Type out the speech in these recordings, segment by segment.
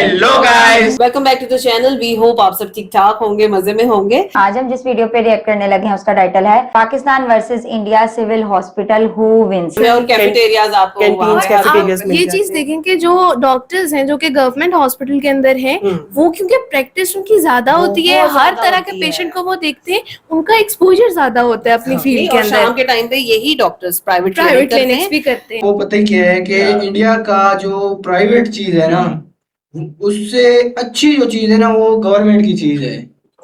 Hello guys, welcome back to the channel. We hope आप सब ठीक ठाक होंगे, मजे में होंगे। आज हम जिस वीडियो पे रिएक्ट करने लगे हैं उसका टाइटल है Pakistan versus India civil hospital who wins. और कैफेटेरियाज आपको आप ये चीज देखें कि जो डॉक्टर्स हैं जो कि गवर्नमेंट हॉस्पिटल के अंदर हैं, वो क्योंकि प्रैक्टिस उनकी ज्यादा होती है, हर तरह के पेशेंट को वो देखते हैं, उनका एक्सपोजर ज्यादा होता है अपनी फील्ड के अंदर। शाम के टाइम पे यही डॉक्टर्स प्राइवेट क्लिनिक्स भी करते हैं। वो पता है क्या है कि इंडिया का जो प्राइवेट चीज है ना, उससे अच्छी जो चीज है ना वो गवर्नमेंट की चीज है।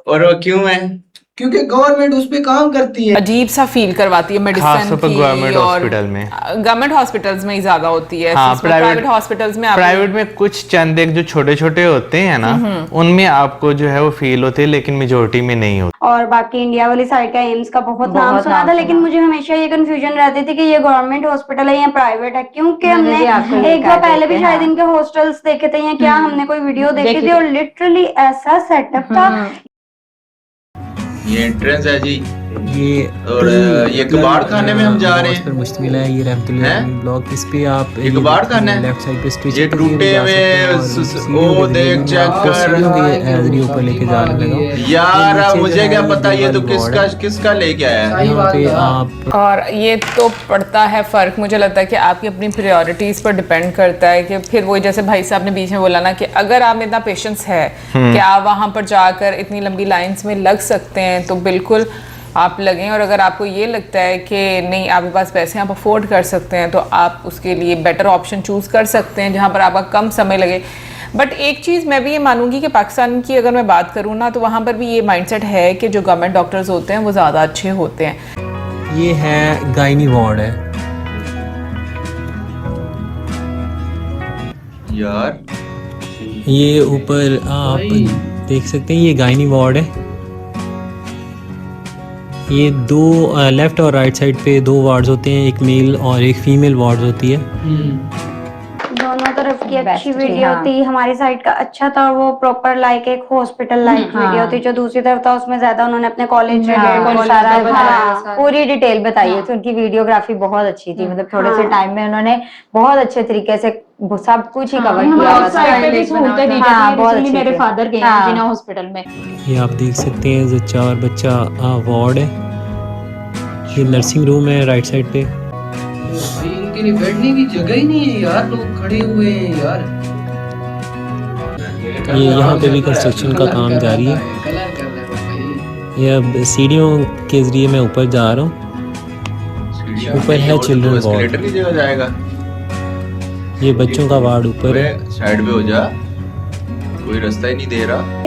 और वो क्यों है? क्योंकि गवर्नमेंट उस पे काम करती है। अजीब सा फील करवाती है मेडिसिन की, गवर्नमेंट हॉस्पिटल में, गवर्नमेंट हॉस्पिटल्स में ही ज्यादा होती है। हाँ, प्राइवेट हॉस्पिटल्स में प्राइवेट में कुछ चंद एक जो छोटे छोटे होते हैं ना, उनमें आपको जो है वो फील होते हैं, लेकिन मेजोरिटी में नहीं होती। और बाकी इंडिया वाली साइड का एम्स का बहुत नाम सुना था, लेकिन मुझे हमेशा ये कंफ्यूजन रहती थी कि ये गवर्नमेंट हॉस्पिटल है या प्राइवेट है, क्योंकि हमने एक बार पहले भी शायद इनके हॉस्टल्स देखे थे या क्या, हमने कोई वीडियो देखी थी और लिटरली ऐसा सेटअप था। ये एंट्रेंस है जी, ये और ये कबाड़ खाने में हम जा रहे हैं। पर मुश्तमिल है ये रहमतुल्लाह ब्लॉग। इस पे आप ये कबाड़ खाना है, लेफ्ट साइड पे स्ट्रेच ये टूटे हुए वो देख चेक कर ऊपर लेके जाने लगा यार। मुझे क्या पता ये तो किसका लेके आया है यहाँ पे आप। और ये तो पड़ता है फर्क, मुझे लगता है कि आपकी अपनी प्रायोरिटीज पर डिपेंड करता है कि फिर वही जैसे भाई साहब ने बीच में बोला ना कि अगर आप इतना पेशेंस है कि आप वहां पर जाकर इतनी लंबी लाइंस में लग सकते हैं तो बिल्कुल आप लगें। और अगर आपको ये लगता है कि नहीं आपके पास पैसे आप अफोर्ड कर सकते हैं तो आप उसके लिए बेटर ऑप्शन चूज़ कर सकते हैं जहाँ पर आपका कम समय लगे। बट एक चीज़ मैं भी ये मानूंगी कि पाकिस्तान की अगर मैं बात करूँ ना, तो वहाँ पर भी ये माइंडसेट है कि जो गवर्नमेंट डॉक्टर्स होते हैं वो ज़्यादा अच्छे होते हैं। ये है गायनी वार्ड है यार, ये ऊपर आप देख सकते हैं, ये गायनी वार्ड है। ये दो लेफ्ट और राइट साइड पे दो वार्ड्स होते हैं, एक मेल और एक फीमेल वार्ड होती है। दोनों तरफ की अच्छी वीडियो थी। हमारी साइड का अच्छा था, वो प्रॉपर लाइक एक हॉस्पिटल लाइक वीडियो थी। जो दूसरी तरफ था उसमें ज्यादा उन्होंने अपने कॉलेज पूरी डिटेल बताई है, तो उनकी वीडियोग्राफी बहुत अच्छी थी। मतलब थोड़े से टाइम में उन्होंने बहुत अच्छे तरीके से सब कुछ ही कवर किया। मेरे फादर गए हैं जिना हॉस्पिटल में। ये आप देख सकते हैं जो 4 बच्चा वार्ड है। ये नर्सिंग रूम है राइट साइड पे। इनके लिए बैठने की जगह ही नहीं है यार, लोग खड़े हुए हैं यार। ये यहाँ पे भी कंस्ट्रक्शन का काम जारी है। ये अब सीढ़ियों के जरिए मैं ऊपर जा रहा हूँ। ऊपर है चिल्ड्रन वार्ड, की जगह जाएगा। ये बच्चों का वार्ड ऊपर है। साइड पे हो जा, कोई रास्ता ही नहीं दे रहा।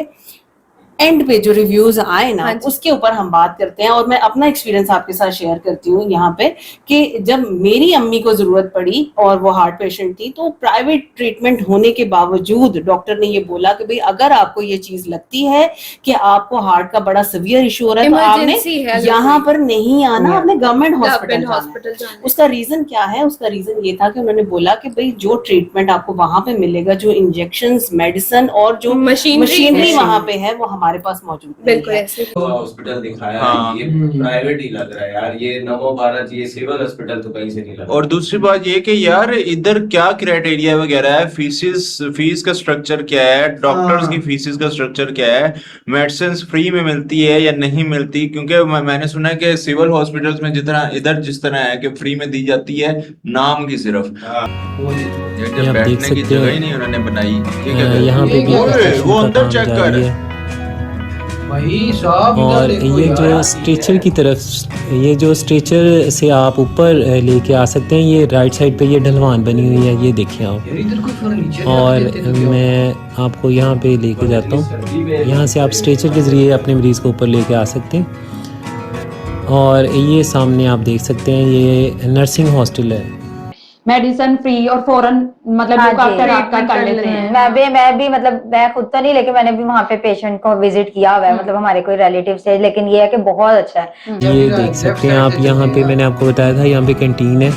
एंड पे जो रिव्यूज आए ना उसके ऊपर हम बात करते हैं। और मैं अपना एक्सपीरियंस आपके साथ शेयर करती हूँ यहाँ पे कि जब मेरी अम्मी को जरूरत पड़ी और वो हार्ट पेशेंट थी, तो प्राइवेट ट्रीटमेंट होने के बावजूद डॉक्टर ने ये बोला कि भाई अगर आपको ये चीज लगती है कि आपको हार्ट का बड़ा सीवियर इशू हो रहा है तो आपने यहाँ पर नहीं आना, आपने गवर्नमेंट हॉस्पिटल। उसका रीजन क्या है? उसका रीजन ये था कि उन्होंने बोला कि भाई जो ट्रीटमेंट आपको वहां पे मिलेगा, जो इंजेक्शन, मेडिसिन और जो मशीनरी वहां पे है, वो हमारे पास मौजूद बिल्कुल ऐसे हॉस्पिटल दिखाया है, ये प्राइवेट ही लग रहा है यार। ये 9-12 ये सिविल हॉस्पिटल तो कहीं से नहीं लग। और दूसरी बात ये कि यार इधर क्या क्राइटेरिया वगैरह है, फीस का स्ट्रक्चर क्या है, डॉक्टर्स की फीस का स्ट्रक्चर क्या है, मेडिसिन फ्री में मिलती है या नहीं मिलती? क्योंकि मैंने सुना है कि सिविल हॉस्पिटल्स में जितना इधर जिस तरह है कि फ्री में दी जाती है नाम की सिर्फ, बैठने की जगह ही नहीं उन्होंने बनाई। यहाँ पे भी वो अंदर चेक कर। और ये जो स्ट्रेचर की तरफ, ये जो स्ट्रेचर से आप ऊपर लेके आ सकते हैं, ये राइट साइड पे ये ढलवान बनी हुई है, ये देखिए आप। और मैं आपको यहाँ पे लेके जाता हूँ। यहाँ से आप स्ट्रेचर के ज़रिए अपने मरीज़ को ऊपर लेके आ सकते हैं। और ये सामने आप देख सकते हैं, ये नर्सिंग हॉस्टल है। मेडिसिन फ्री और फौरन मतलब लुक आफ्टर आपका कर लेते हैं। मैं भी मतलब मैं खुद तो नहीं, लेकिन मैंने भी वहाँ पे पेशेंट को विजिट किया हुआ है, मतलब हमारे कोई रिलेटिव से। लेकिन ये है कि बहुत अच्छा है। ये देख सकते हैं आप, यहाँ पे मैंने आपको बताया था यहाँ पे कैंटीन है।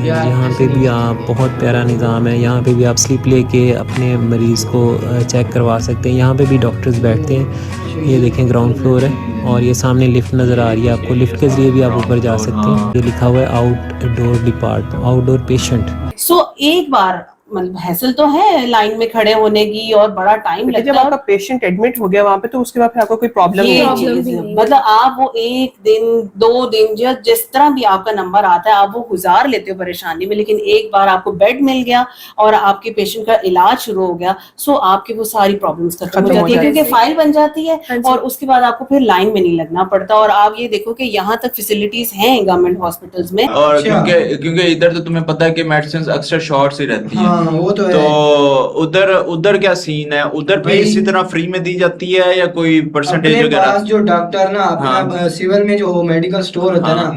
यहाँ पे भी आप बहुत प्यारा निज़ाम है। यहाँ पे भी आप स्लिप लेके अपने मरीज़ को चेक करवा सकते हैं। यहाँ पे भी डॉक्टर्स बैठते हैं। ये देखें ग्राउंड फ्लोर है और ये सामने लिफ्ट नज़र आ रही है आपको। लिफ्ट के जरिए भी आप ऊपर जा सकते हैं। ये लिखा हुआ है आउटडोर डिपार्ट, आउटडोर पेशेंट। सो एक बार मतलब हैसल तो है लाइन में खड़े होने की और बड़ा टाइम लगता जब है। आपका पेशेंट एडमिट हो गया वहां पे तो उसके बाद फिर आपको कोई प्रॉब्लम ये नहीं चीज होगी। मतलब आप वो 1 दिन 2 दिन जिस तरह भी आपका नंबर आता है आप वो गुजार लेते हो परेशानी में, लेकिन एक बार आपको बेड मिल गया और आपके पेशेंट का इलाज शुरू हो गया, सो आपकी वो सारी प्रॉब्लम्स खत्म हो जाती है, क्योंकि फाइल बन जाती है और उसके बाद आपको फिर लाइन में नहीं लगना पड़ता। और आप ये देखो कि यहाँ तक फैसिलिटीज हैं गवर्नमेंट हॉस्पिटल्स में। और क्योंकि इधर तो तुम्हें पता है कि मेडिसिन अक्सर शॉर्ट सी रहती है, हाँ, वो तो है। तो उधर क्या सीन है? उधर भी इसी तरह फ्री में दी जाती है या कोई परसेंटेज अपने वगैरह? पास जो डॉक्टर ना अपना सिविल में जो मेडिकल स्टोर होता है ना,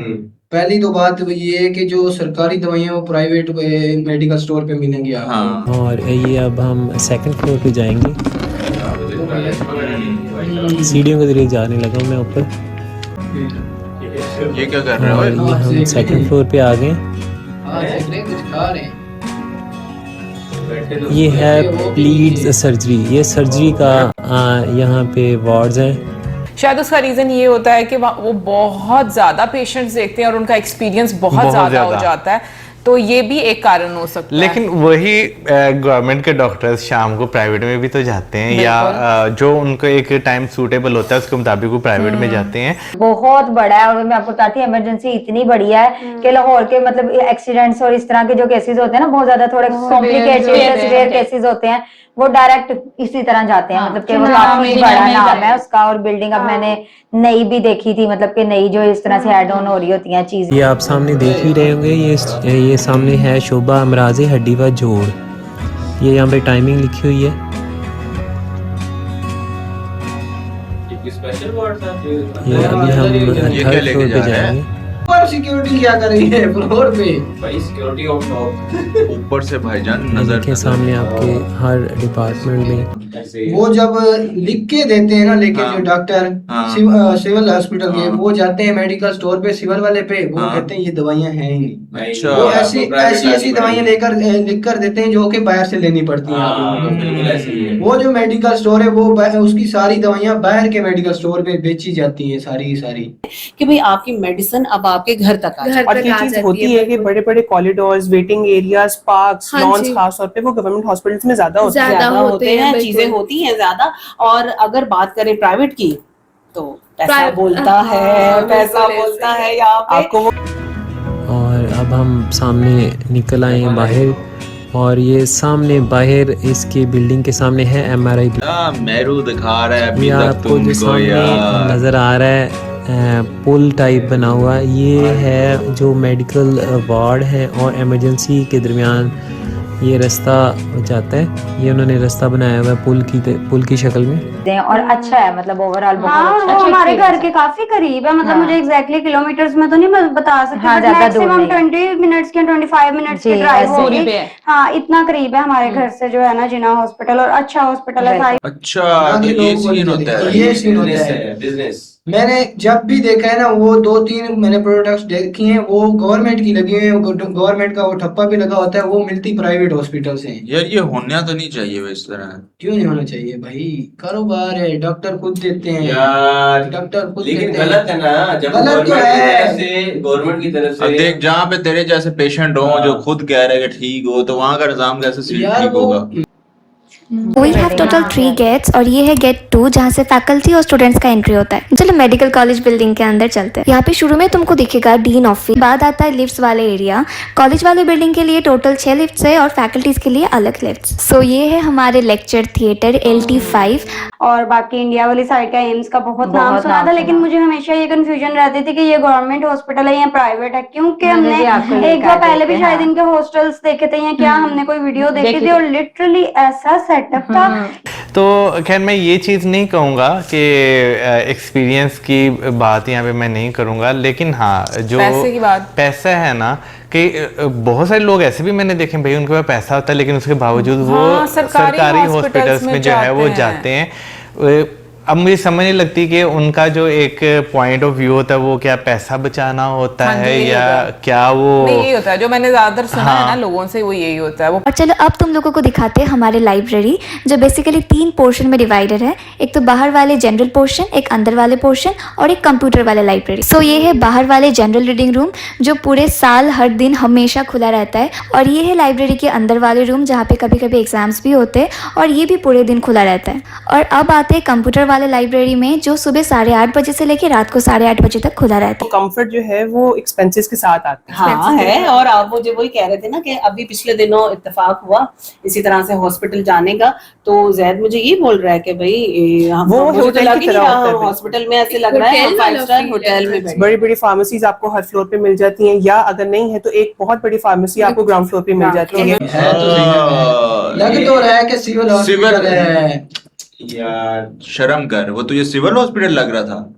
पहली तो बात ये है कि जो सरकारी दवाइयाँ वो प्राइवेट मेडिकल स्टोर पे मिलेंगी आपको। और ये अब हम सेकंड फ्लोर पे जाएंगे, सीढ़ियों के जरिए जाने लगा हूं मैं ऊपर। ये क्या कर रहे हो? और हम सेकंड फ्लोर पे आ गए। ये है प्लीड्स सर्जरी, ये सर्जरी का यहाँ पे वार्ड्स हैं। शायद उसका रीजन ये होता है कि वो बहुत ज्यादा पेशेंट्स देखते हैं और उनका एक्सपीरियंस बहुत ज्यादा हो जाता है, तो ये भी एक कारण हो सकता है। लेकिन वही गवर्नमेंट के डॉक्टर्स शाम को प्राइवेट में भी तो जाते हैं, या जो उनको एक टाइम सूटेबल होता है उसके मुताबिक वो प्राइवेट में जाते हैं। बहुत बड़ा है, और मैं आपको बताती हूँ इमरजेंसी इतनी बढ़िया है कि लाहौर के मतलब एक्सीडेंट्स और इस तरह के जो केसेस होते हैं ना, बहुत ज्यादा थोड़े कॉम्प्लिकेटेड सीवियर केसेस होते हैं, वो डायरेक्ट इसी तरह जाते हैं। मतलब कि वो काफी बड़ा नाम है उसका, और बिल्डिंग अब मैंने नई भी देखी थी, मतलब कि नई जो इस तरह से ऐड ऑन हो रही होती हैं चीज। ये आप सामने देख ही रहे होंगे, ये सामने है शोभा अमराज हड्डी व जोड़, ये यहाँ पे टाइमिंग लिखी हुई है। ये अभी हम थर्ड फ्लोर पे जाएंगे। ऊपर सिक्योरिटी क्या कर रही है फ्लोर पे? भाई सिक्योरिटी ऑन टॉप, ऊपर से भाईजान नजर के सामने आपके हर डिपार्टमेंट में वो जब लिख के देते हैं ना, लेके जो डॉक्टर सिविल हॉस्पिटल के वो जाते हैं मेडिकल स्टोर पे सिविल वाले पे, वो कहते हैं ये दवाइयाँ हैं ही नहीं। अच्छा। वो ऐसी दवाइयाँ लिख कर देते हैं जो कि बाहर से लेनी पड़ती हैं। वो जो मेडिकल स्टोर है वो उसकी सारी दवाइयाँ बाहर के मेडिकल स्टोर पे बेची जाती है सारी कि भाई आपकी मेडिसिन अब आपके घर तक आ जाए। और ये चीज होती है कि बड़े बड़े corridors, waiting areas, parks, lawns खास तौर पे वो गवर्नमेंट हॉस्पिटल्स में ज्यादा होते हैं, चीजें होती हैं ज्यादा। और अगर बात करें प्राइवेट की तो पैसा बोलता है यहाँ पे आपको। और अब हम सामने निकल आए हैं बाहर, और ये सामने बाहर इसके बिल्डिंग के सामने है MRI। मेरू दिखा रहा है अभी तक आपको जो सामने नजर आ रहा है पुल टाइप बना हुआ, ये है जो मेडिकल वार्ड है और इमरजेंसी के दरमियान ये रास्ता जाता है। ये उन्होंने रास्ता बनाया हुआ है पुल की शक्ल में, और अच्छा है मतलब ओवरऑल बहुत हाँ, अच्छा। वो हमारे घर के काफी करीब है, मतलब मुझे एग्जैक्टली किलोमीटर्स में तो नहीं मैं बता सकती, हाँ, ज्यादा दूर मैक्सिमम नहीं। 20 मिनट्स के 25 मिनट्स की ड्राइव होगी। हाँ, इतना करीब है हमारे घर से जो है ना जिना हॉस्पिटल, और अच्छा हॉस्पिटल है। अच्छा, तो ये सीन होता है। ये सीन होता है बिजनेस। मैंने जब भी देखा है ना, वो 2-3 मैंने प्रोडक्ट्स देखी हैं, वो गवर्नमेंट की लगी हुई है, गवर्नमेंट का वो ठप्पा भी लगा होता है, वो मिलती प्राइवेट हॉस्पिटल से। यार ये होना तो नहीं चाहिए इस तरह। क्यों नहीं होना चाहिए भाई? कारोबार है, डॉक्टर खुद देते हैं यार, डॉक्टर खुद लेकिन देते हैं। गलत है ना, जब गलत तो है। गवर्नमेंट की तरफ अब से देख, जहाँ पे तेरे जैसे पेशेंट हो जो खुद कह रहे हैं कि ठीक हो, तो वहाँ का निजाम कैसे ठीक होगा? We have total 3 गेट्स, और ये है गेट 2 जहाँ से फैकल्टी और स्टूडेंट्स का एंट्री होता है। चलो मेडिकल कॉलेज बिल्डिंग के अंदर चलते हैं। यहाँ पे शुरू में तुमको दिखेगा डीन ऑफिस, बाद आता है लिफ्ट्स वाले एरिया। कॉलेज वाले बिल्डिंग के लिए टोटल 6 लिफ्ट्स है और फैकल्टीज के लिए अलग लिफ्ट्स। सो ये है हमारे लेक्चर थिएटर LT5। और बाकी इंडिया वाली साइड का एम्स का बहुत नाम सुना था, लेकिन मुझे हमेशा ये कंफ्यूजन रहती थी कि ये गवर्नमेंट हॉस्पिटल है या प्राइवेट है, क्योंकि हमने एक बार पहले भी शायद इनके हॉस्टल्स देखे थे या क्या, हमने कोई वीडियो देखी थी और लिटरली ऐसा सेटअप था। तो खैर मैं ये चीज़ नहीं कहूँगा कि एक्सपीरियंस की बात यहाँ पे मैं नहीं करूँगा, लेकिन हाँ जो पैसे की बात, पैसा है ना, कि बहुत सारे लोग ऐसे भी मैंने देखे भाई उनके पास पैसा होता है लेकिन उसके बावजूद वो सरकारी हॉस्पिटल्स में जो है वो जाते हैं। अब मुझे समझ नहीं लगती कि उनका जो एक पॉइंट ऑफ व्यू होता है वो क्या पैसा बचाना होता है या क्या वो नहीं, यही होता है जो मैंने ज्यादातर सुना है ना लोगों से, वो यही होता है वो। और चलो अब तुम लोगों को दिखाते हैं हमारे लाइब्रेरी, जो बेसिकली 3 पोर्शन में डिवाइडेड है। एक तो बाहर वाले जनरल पोर्शन, एक अंदर वाले पोर्शन और एक कंप्यूटर वाले लाइब्रेरी। सो ये है बाहर वाले जनरल रीडिंग रूम जो पूरे साल हर दिन हमेशा खुला रहता है, और ये है लाइब्रेरी के अंदर वाले रूम जहाँ पे कभी कभी एग्जाम्स भी होते हैं और ये भी पूरे दिन खुला रहता है। और अब आते हैं कंप्यूटर वाले लाइब्रेरी में जो सुबह 8:30 बजे से लेकर रात को 8:30 बजे तक खुला रहता है। कंफर्ट जो है वो एक्सपेंसेस के साथ आता है। हाँ है, और आप मुझे वही कह रहे थे ना कि अभी पिछले दिनों इत्तेफाक हुआ इसी तरह से हॉस्पिटल जाने का, तो जैद मुझे ये बोल रहा है कि भाई वो होटल की तरह होता है, हॉस्पिटल में ऐसे लग रहा है 5 स्टार होटल में बैठे। बड़ी बड़ी फार्मेसीज आपको हर फ्लोर पे मिल जाती हैं, या अगर नहीं है तो एक बहुत बड़ी फार्मेसी आपको ग्राउंड फ्लोर पे मिल जाती है। लग तो रहा है कि सिविल हॉस्पिटल है यार, शर्म कर, वो तुझे सिविल हॉस्पिटल लग रहा था।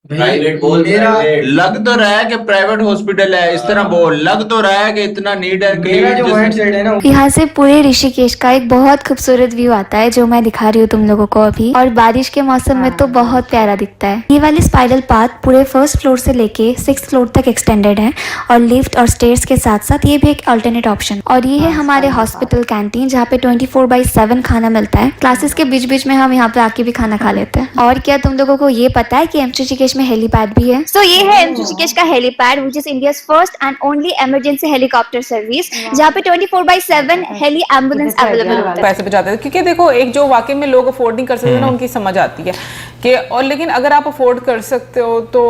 प्राइवेट बोल, मेरा लग तो रहा है कि प्राइवेट हॉस्पिटल है, इस तरह बोल। लग तो रहा है कि इतना नीट एंड मेरा जो क्लीन। माइंडसेट है ना यहाँ से पूरे ऋषिकेश का एक बहुत खूबसूरत व्यू आता है जो मैं दिखा रही हूँ तुम लोगों को अभी, और बारिश के मौसम में तो बहुत प्यारा दिखता है। ये वाली स्पाइरल पाथ पूरे 1st फ्लोर से लेके 6th फ्लोर तक एक्सटेंडेड है, और लिफ्ट और स्टेयर्स के साथ साथ ये भी एक अल्टरनेट ऑप्शन। और ये है हमारे हॉस्पिटल कैंटीन जहाँ पे 24/7 खाना मिलता है। क्लासेस के बीच बीच में हम यहाँ पे आके भी खाना खा लेते हैं। और क्या तुम लोगों को ये पता है कि एम्स ऋषिकेश में हेलीपैड भी है? सो ये है एम्स ऋषिकेश का helipad which is India's first and only emergency helicopter service, जहाँ पे 24/7 हेली एम्बुलेंस अवेलेबल होता है। पैसे बचाते हैं क्योंकि देखो एक जो वाकई में लोग अफोर्ड नहीं कर सकते ना, उनकी समझ आती है कि, और लेकिन अगर आप अफोर्ड कर सकते हो तो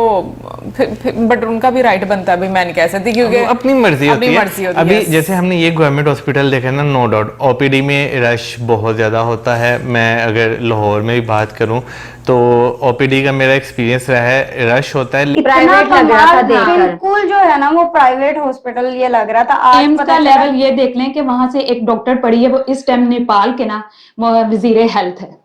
फिर बट उनका भी राइट बनता है, भाई मैं नहीं कह सकती क्योंकि अपनी मर्जी होती है। अभी जैसे हमने ये गवर्नमेंट हॉस्पिटल देखा ना, नो डाउट ओपीडी में रश बहुत ज्यादा होता है। मैं अगर लाहौर में भी बात करूं तो ओपीडी का मेरा एक्सपीरियंस रहा है, रश होता है। प्राइवेट लग रहा था देखकर, बिल्कुल जो है ना वो प्राइवेट हॉस्पिटल ये लग रहा था। एम्स का लेवल ये देख लें कि वहां से एक डॉक्टर पड़ी है, वो इस टाइम नेपाल के ना वजीर हेल्थ है।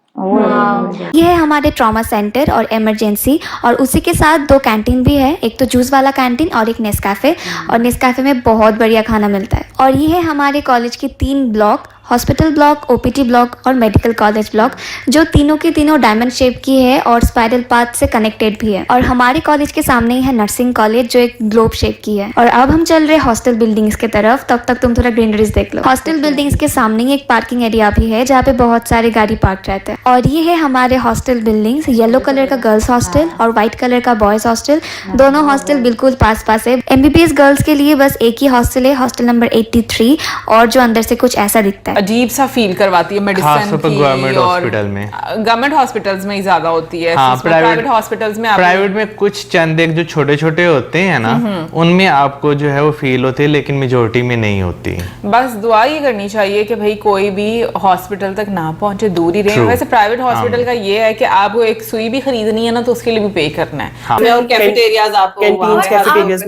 ये है हमारे ट्रॉमा सेंटर और इमरजेंसी, और उसी के साथ 2 कैंटीन भी है, एक तो जूस वाला कैंटीन और एक नेस्काफे, और नेस्काफे में बहुत बढ़िया खाना मिलता है। और ये है हमारे कॉलेज के 3 block, hospital block, OPT block और मेडिकल कॉलेज ब्लॉक, जो तीनों के तीनों डायमंड शेप की है और स्पाइरल पाथ से कनेक्टेड भी है। और हमारे कॉलेज के सामने ही है नर्सिंग कॉलेज जो एक ग्लोब शेप की है। और अब हम चल रहे हॉस्टल बिल्डिंग्स की तरफ, तब तक तुम थोड़ा ग्रीनरीज देख लो। हॉस्टल बिल्डिंग्स के सामने ही एक पार्किंग एरिया भी है जहाँ पे बहुत सारे गाड़ी पार्क रहते हैं। और ये है हमारे हॉस्टल बिल्डिंग्स, येलो कलर का गर्ल्स हॉस्टल और व्हाइट कलर का बॉयज हॉस्टल, दोनों हॉस्टल बिल्कुल पास पास है। एमबीबीएस गर्ल्स के लिए बस एक ही हॉस्टल है, हॉस्टल नंबर 83, और जो अंदर से कुछ ऐसा दिखता है, अजीब सा फील करवाती है मेडिसिन की, गवर्नमेंट हॉस्पिटल में, गवर्नमेंट हॉस्पिटल्स में ही ज्यादा होती है। हाँ, प्राइवेट हॉस्पिटल्स में प्राइवेट में कुछ चंद एक जो छोटे छोटे होते हैं ना, उनमें आपको जो है वो फील होती है, लेकिन मेजोरिटी में नहीं होती। बस दुआ ये करनी चाहिए कि भाई कोई भी हॉस्पिटल तक ना पहुंचे, दूर ही रहे। वैसे प्राइवेट हॉस्पिटल का ये है कि आपको एक सुई भी खरीदनी है ना तो उसके लिए भी पे करना है।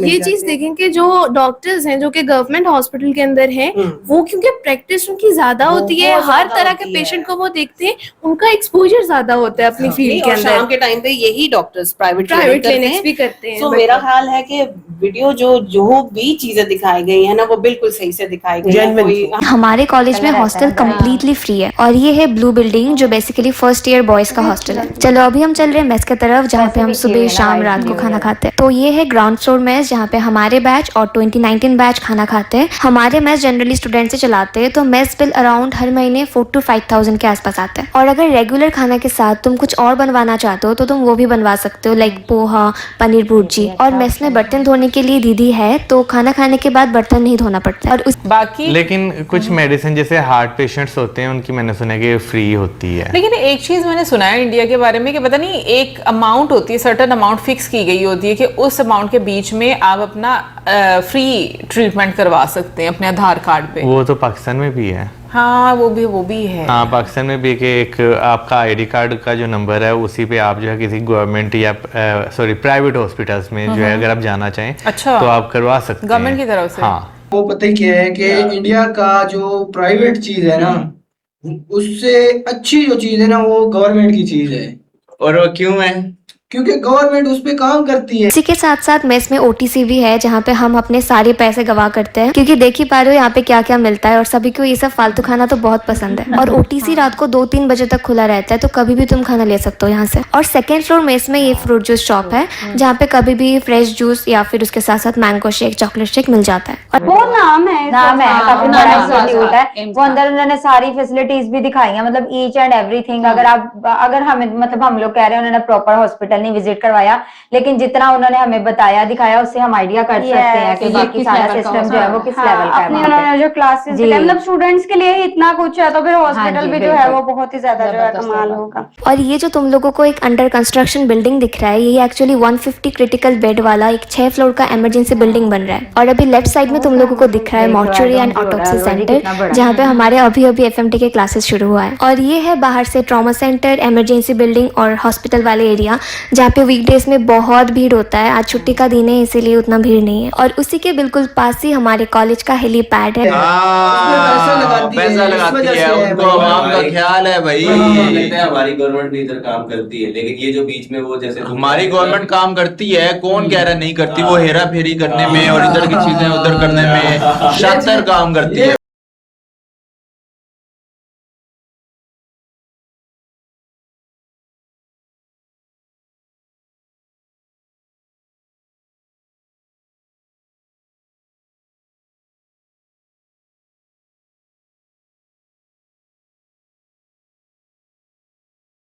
ये चीज देखें कि जो डॉक्टर्स हैं जो कि गवर्नमेंट हॉस्पिटल के अंदर हैं, वो क्योंकि प्रैक्टिस उनकी ज्यादा होती है, हर तरह के पेशेंट को वो देखते हैं, उनका एक्सपोजर ज्यादा होता है अपनी फील्ड के अंदर। शाम के टाइम पे यही डॉक्टर्स प्राइवेट क्लिनिक्स भी करते हैं। तो मेरा ख्याल है कि वीडियो जो भी चीजें दिखाई गई है ना वो बिल्कुल सही से दिखाई गई है। हमारे कॉलेज में हॉस्टल कम्प्लीटली फ्री है। और ये है ब्लू बिल्डिंग जो बेसिकली 1st ईयर बॉयज का हॉस्टल है। चलो अभी हम चल रहे हैं मेस की तरफ जहाँ पे हम सुबह शाम रात को खाना खाते हैं। तो ये है ग्राउंड फ्लोर मेस जहाँ पे हमारे बैच और 2019 बैच खाना खाते हैं। हमारे मेस जनरली स्टूडेंट से चलाते हैं, तो मेस बिल अराउंड हर महीने 4,000 to 5,000 के आसपास आता है। और अगर रेगुलर खाना के साथ तुम कुछ और बनवाना चाहते हो तो तुम वो भी बनवा सकते हो, लाइक पोहा, पनीर भुर्जी। और मेस में बर्तन धोने के लिए दीदी है, तो खाना खाने के बाद बर्तन नहीं धोना पड़ता। और बाकी लेकिन कुछ मेडिसिन जैसे हार्ट पेशेंट्स होते हैं उनकी मैंने सुना है कि फ्री होती है। लेकिन एक चीज मैंने सुना है इंडिया के बारे में कि पता नहीं एक अमाउंट होती है, सर्टेन अमाउंट फिक्स की गई होती है कि उस अमाउंट के बीच में आप अपना फ्री ट्रीटमेंट करवा सकते हैं अपने आधार कार्ड पे। वो तो पाकिस्तान में भी है। हाँ वो भी है। हाँ पाकिस्तान में भी कि एक आपका आईडी कार्ड का जो नंबर है उसी पे आप जो है किसी गवर्नमेंट या प्राइवेट हॉस्पिटल्स में जो है अगर आप जाना चाहें तो आप करवा सकते हैं गवर्नमेंट की तरफ से। हाँ वो पता ही क्या है कि इंडिया का जो प्राइवेट चीज है ना उससे अच्छी जो चीज है ना वो गवर्नमेंट की चीज है। और वो क्यों है? क्योंकि गवर्नमेंट उस पे काम करती है। इसी के साथ साथ मेस में ओटीसी भी है जहाँ पे हम अपने सारे पैसे गवा करते हैं, क्योंकि देख ही पा रहे हो यहाँ पे क्या क्या मिलता है और सभी को ये सब फालतू खाना तो बहुत पसंद है। और ओटीसी रात को 2-3 बजे तक खुला रहता है, तो कभी भी तुम खाना ले सकते हो यहाँ से। और सेकेंड फ्लोर मेस में ये फ्रूट जूस शॉप है जहाँ पे कभी भी फ्रेश जूस या फिर उसके साथ साथ मैंगो शेक, चॉकलेट शेक मिल जाता है। और वो नाम है काफी बड़ा इंस्टीट्यूट है। वो अंदर उन्होंने सारी फैसिलिटीज भी दिखाई है, मतलब ईच एंड एवरीथिंग। अगर हमें मतलब हम लोग कह रहे हैं उन्होंने प्रॉपर हॉस्पिटल नहीं विजिट करवाया, लेकिन जितना उन्होंने हमें बताया दिखाया उससे हम आइडिया कर सकते हैं कि बाकी सारा सिस्टम जो है वो किस लेवल का है। उन्होंने जो क्लासेस मतलब स्टूडेंट्स के लिए इतना कुछ है, तो फिर हॉस्पिटल भी जो है वो बहुत ही ज्यादा जो है कमाल होगा। और ये जो तुम लोगों को एक अंडर कंस्ट्रक्शन बिल्डिंग दिख रहा है, ये एक्चुअली 150 क्रिटिकल बेड वाला एक 6 फ्लोर का इमरजेंसी बिल्डिंग बन रहा है। और अभी लेफ्ट साइड में तुम लोगों को दिख रहा है मॉर्चुरी एंड ऑटोप्सी सेंटर, जहाँ पे हमारे अभी एफएमटी के क्लासेस शुरू हुआ है। और ये है बाहर से ट्रॉमा सेंटर, इमरजेंसी बिल्डिंग और हॉस्पिटल वाले एरिया, जहाँ पे वीकडेज में बहुत भीड़ होता है। आज छुट्टी का दिन है इसीलिए उतना भीड़ नहीं है। और उसी के बिल्कुल पास ही हमारे कॉलेज का हेलीपैड है। पैसा लगाती है, उनको आवाम का ख्याल है भाई। हमारी गवर्नमेंट भी इधर काम करती है, लेकिन ये जो बीच में वो जैसे हमारी गवर्नमेंट काम करती है, कौन कह रहा नहीं करती? वो हेरा फेरी करने में और इधर की चीजें उधर करने में शातर काम करती है